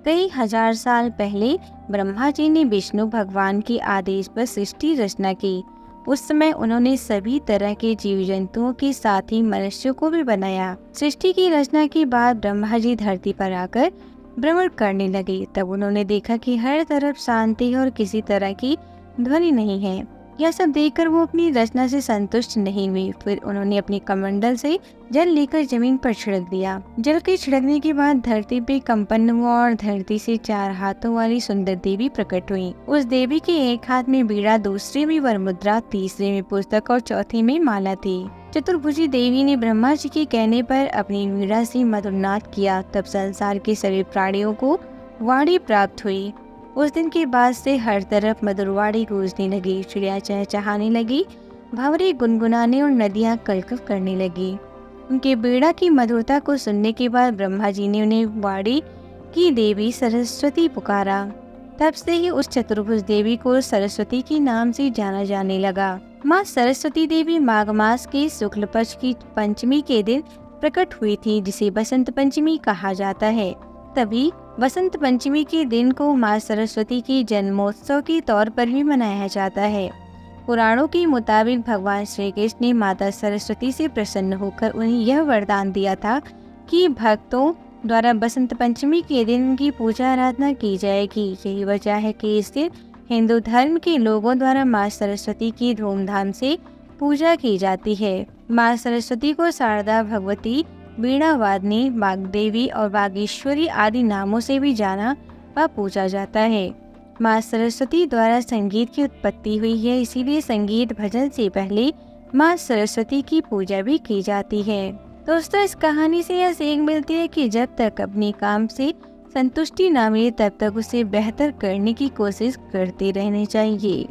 कई हजार साल पहले ब्रह्मा जी ने विष्णु भगवान के आदेश पर सृष्टि रचना की। उस समय उन्होंने सभी तरह के जीव जंतुओं के साथ ही मनुष्यों को भी बनाया। सृष्टि की रचना के बाद ब्रह्मा जी धरती पर आकर भ्रमण करने लगे। तब उन्होंने देखा कि हर तरफ शांति और किसी तरह की ध्वनि नहीं है। यह सब देखकर वो अपनी रचना से संतुष्ट नहीं हुई। फिर उन्होंने अपने कमंडल से जल लेकर जमीन पर छिड़क दिया। जल के छिड़कने के बाद धरती पे कंपन हुआ और धरती से 4 हाथों वाली सुंदर देवी प्रकट हुई। उस देवी के एक हाथ में बीड़ा, दूसरे में वरमुद्रा, तीसरे में पुस्तक और चौथे में माला थी। चतुर्भुजी देवी ने ब्रह्मा जी के कहने पर अपनी वीणा से मधुरनाद किया। तब संसार के सभी प्राणियों को वाणी प्राप्त हुई। उस दिन के बाद से हर तरफ मधुरवाणी गूंजने लगी, चिड़िया चहचहाने लगी, भंवरे गुनगुनाने और नदियां कलकल करने लगी। उनके बीड़ा की मधुरता को सुनने के बाद ब्रह्मा जी ने उन्हें वाणी की देवी सरस्वती पुकारा। तब से ही उस चतुर्भुज देवी को सरस्वती के नाम से जाना जाने लगा। माँ सरस्वती देवी माघ मास के शुक्ल पक्ष की पंचमी के दिन प्रकट हुई थी, जिसे बसंत पंचमी कहा जाता है। तभी बसंत पंचमी के दिन को माँ सरस्वती के जन्मोत्सव के तौर पर भी मनाया जाता है। पुराणों के मुताबिक भगवान श्री कृष्ण ने माता सरस्वती से प्रसन्न होकर उन्हें यह वरदान दिया था कि भक्तों द्वारा बसंत पंचमी के दिन उनकी पूजा आराधना की जाएगी। यही वजह है कि इस दिन हिंदू धर्म के लोगों द्वारा माँ सरस्वती की धूमधाम से पूजा की जाती है। माँ सरस्वती को शारदा, भगवती, वीणा वादनी, वाग्देवी और वागीश्वरी आदि नामों से भी जाना व पूजा जाता है। माँ सरस्वती द्वारा संगीत की उत्पत्ति हुई है, इसीलिए संगीत भजन से पहले माँ सरस्वती की पूजा भी की जाती है। दोस्तों, इस कहानी से यह सीख मिलती है कि जब तक अपने काम से संतुष्टि न मिले तब तक उसे बेहतर करने की कोशिश करते रहनी चाहिए।